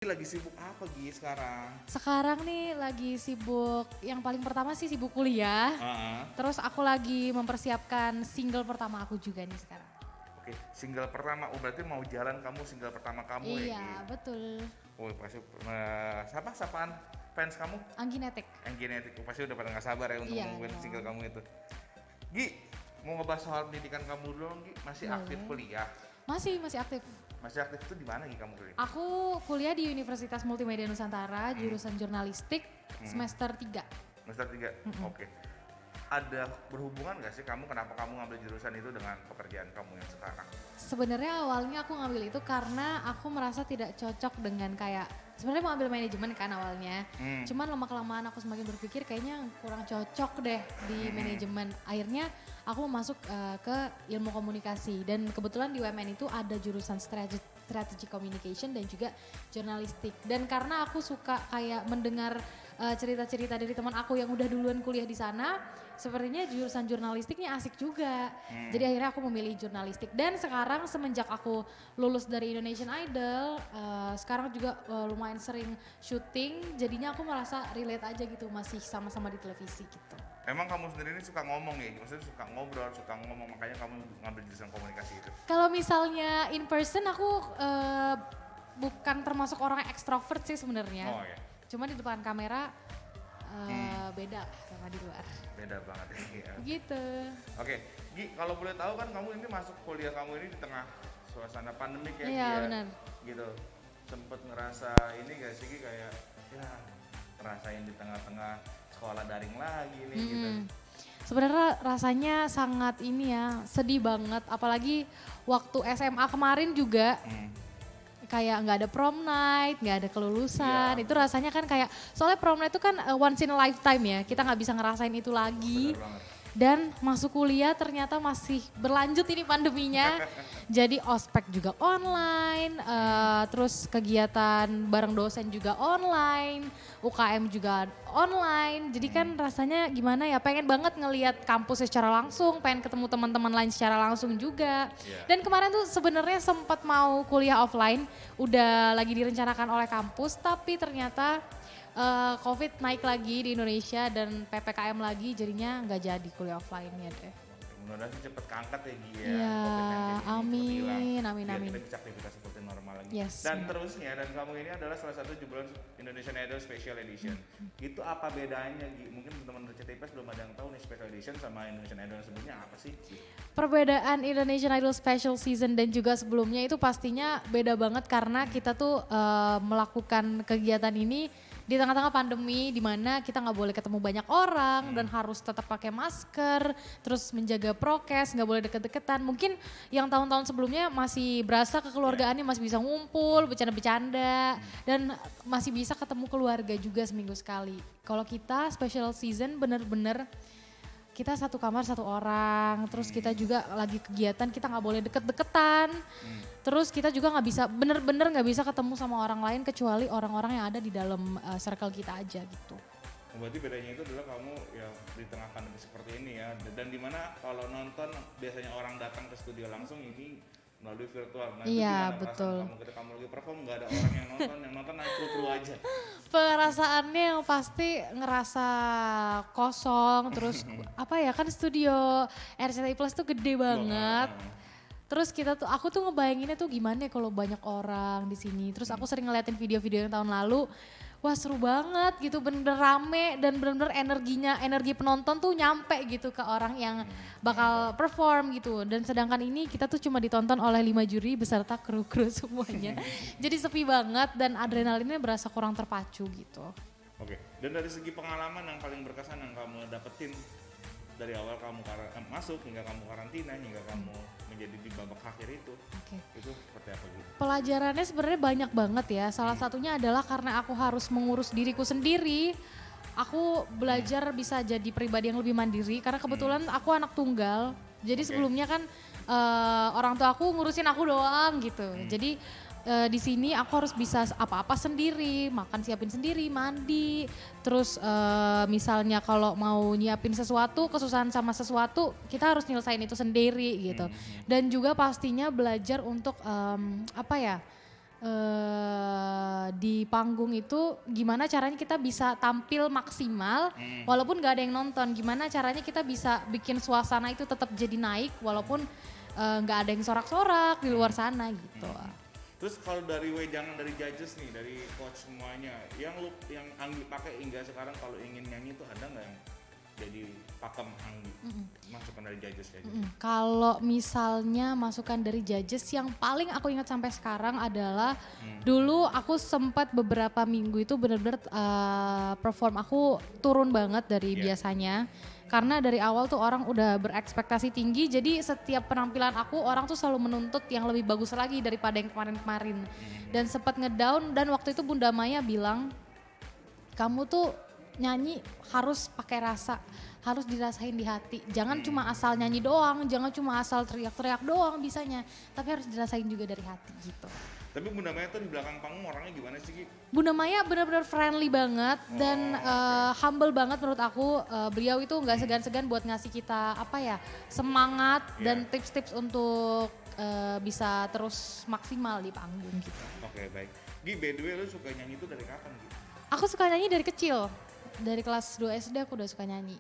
Lagi sibuk apa Gi sekarang? Sekarang nih lagi sibuk, yang paling pertama sih sibuk kuliah. Heeh. Terus aku lagi mempersiapkan single pertama aku juga nih sekarang. Oke, single pertama. Oh berarti mau jalan kamu single pertama kamu ya Iya, Gi? betul. Oh pasti sapaan fans kamu? Angginetik. Yang genetik. Oh, pasti udah pada nggak sabar ya untuk Iya nungguin dong. single kamu itu. Gi, mau ngebahas soal pendidikan kamu dulu dong Gi. Masih aktif Boleh. kuliah? Masih aktif. Masih aktif itu di mana Gi kamu kuliah? Aku kuliah di Universitas Multimedia Nusantara, jurusan jurnalistik, semester 3. Semester 3? Oke. Ada berhubungan nggak sih kenapa kamu ngambil jurusan itu dengan pekerjaan kamu yang sekarang? Sebenarnya awalnya aku ngambil itu karena aku merasa tidak cocok dengan kayak sebenarnya mau ambil manajemen kan awalnya. Cuman lama-kelamaan aku semakin berpikir kayaknya kurang cocok deh di manajemen. Akhirnya aku masuk ke ilmu komunikasi dan kebetulan di UMN itu ada jurusan strategic communication dan juga jurnalistik. Dan karena aku suka kayak mendengar cerita-cerita dari teman aku yang udah duluan kuliah di sana, sepertinya jurusan jurnalistiknya asik juga. Jadi akhirnya aku memilih jurnalistik dan sekarang semenjak aku lulus dari Indonesian Idol, sekarang juga lumayan sering syuting, jadinya aku merasa relate aja gitu, masih sama-sama di televisi gitu. Emang kamu sendiri ini suka ngomong ya? Maksudnya suka ngobrol, suka ngomong, makanya kamu ngambil jurusan komunikasi itu? Kalau misalnya in person aku bukan termasuk orang ekstrovert sih sebenarnya. Oh ya, Cuma di depan kamera beda lah sama di luar. beda banget ya. Gitu. Oke, Gi, kalau boleh tahu kan kamu ini masuk kuliah kamu ini di tengah suasana pandemik ya, Gi, Iya, ya? benar. Gitu. Sempet ngerasa ini gak sih Gi, kayak ya ngerasain di tengah-tengah sekolah daring lagi nih gitu. Sebenarnya rasanya sangat ini ya, sedih banget. Apalagi waktu SMA kemarin juga kayak nggak ada prom night, nggak ada kelulusan. Iya. Itu rasanya kan kayak, soalnya prom night itu kan once in a lifetime ya. Kita nggak bisa ngerasain itu lagi. Bener banget. Dan masuk kuliah ternyata masih berlanjut ini pandeminya. Jadi ospek juga online, terus kegiatan bareng dosen juga online, UKM juga online. Jadi kan rasanya gimana ya, pengen banget ngelihat kampusnya secara langsung, pengen ketemu teman-teman lain secara langsung juga. Iya. Dan kemarin tuh sebenarnya sempat mau kuliah offline, udah lagi direncanakan oleh kampus, tapi ternyata COVID naik lagi di Indonesia dan PPKM lagi, jadinya nggak jadi kuliah offline-nya deh. Mudah-mudahan sih cepet keangkat ya Gi ya. Iya, COVID-19 ini cepet amin, hilang, amin, biar amin. kita bisa aktivitas seperti normal lagi. Yes, Dan benar. terusnya, dan kamu ini adalah salah satu jebolan Indonesian Idol Special Edition. Itu apa bedanya Gi? Mungkin teman-teman RCTI belum ada yang tahu nih Special Edition sama Indonesian Idol sebelumnya apa sih? Perbedaan Indonesian Idol Special Season dan juga sebelumnya itu pastinya beda banget karena kita tuh melakukan kegiatan ini di tengah-tengah pandemi di mana kita nggak boleh ketemu banyak orang dan harus tetap pakai masker, terus menjaga prokes, nggak boleh deket-deketan. Mungkin yang tahun-tahun sebelumnya masih berasa kekeluargaannya masih bisa ngumpul, bercanda-bercanda dan masih bisa ketemu keluarga juga seminggu sekali. Kalau kita special season bener-bener kita satu kamar satu orang, terus kita juga lagi kegiatan kita nggak boleh deket-deketan, terus kita juga nggak bisa bener-bener nggak bisa ketemu sama orang lain kecuali orang-orang yang ada di dalam circle kita aja gitu. Berarti bedanya itu adalah kamu ya di tengah pandemi seperti ini ya, dan dimana kalau nonton biasanya orang datang ke studio langsung, ini melalui virtual. Nah itu Iya, gimana betul. perasaan kamu ketika kamu lagi perform nggak ada orang yang nonton hanya kru aja. Perasaannya yang pasti ngerasa kosong, terus apa ya kan studio RCTI Plus tuh gede banget. Terus aku tuh ngebayanginnya tuh gimana ya kalau banyak orang di sini. Terus aku sering ngeliatin video-video yang tahun lalu, wah seru banget gitu, bener-bener rame dan bener-bener energi penonton tuh nyampe gitu ke orang yang bakal perform gitu. Dan sedangkan ini kita tuh cuma ditonton oleh 5 juri beserta kru-kru semuanya. Jadi sepi banget dan adrenalinnya berasa kurang terpacu gitu. Oke, dan dari segi pengalaman yang paling berkesan yang kamu dapetin dari awal kamu masuk hingga kamu karantina hingga kamu menjadi di babak akhir itu seperti apa gitu? Pelajarannya sebenarnya banyak banget ya. Salah satunya adalah karena aku harus mengurus diriku sendiri. Aku belajar bisa jadi pribadi yang lebih mandiri karena kebetulan aku anak tunggal. Jadi sebelumnya kan orang tua aku ngurusin aku doang gitu. Jadi di sini aku harus bisa apa-apa sendiri, makan siapin sendiri, mandi. Terus misalnya kalau mau nyiapin sesuatu, kesusahan sama sesuatu, kita harus nyelesain itu sendiri gitu. Dan juga pastinya belajar untuk apa ya? di panggung itu gimana caranya kita bisa tampil maksimal walaupun gak ada yang nonton, gimana caranya kita bisa bikin suasana itu tetap jadi naik walaupun gak ada yang sorak-sorak di luar sana gitu. Terus kalau dari wejangan dari judges nih, dari coach semuanya, yang Anggi pakai hingga sekarang kalau ingin nyanyi itu ada nggak yang jadi pakem Anggi? Masukan dari judges ya? Kalau misalnya masukan dari judges yang paling aku ingat sampai sekarang adalah dulu aku sempat beberapa minggu itu benar-benar perform aku turun banget dari biasanya. Karena dari awal tuh orang udah berekspektasi tinggi, jadi setiap penampilan aku orang tuh selalu menuntut yang lebih bagus lagi daripada yang kemarin-kemarin. Dan sempat ngedown dan waktu itu Bunda Maya bilang, kamu tuh nyanyi harus pakai rasa, harus dirasain di hati. Jangan cuma asal nyanyi doang, jangan cuma asal teriak-teriak doang bisanya, tapi harus dirasain juga dari hati gitu. Tapi Bunda Maya tuh di belakang panggung orangnya gimana sih Ki? Bunda Maya benar-benar friendly banget dan humble banget menurut aku. Beliau itu nggak segan-segan buat ngasih kita semangat dan tips-tips untuk bisa terus maksimal di panggung gitu. Oke, baik. Gi, by the way lu suka nyanyi itu dari kapan Gi? Aku suka nyanyi dari kecil, dari kelas 2 SD aku udah suka nyanyi.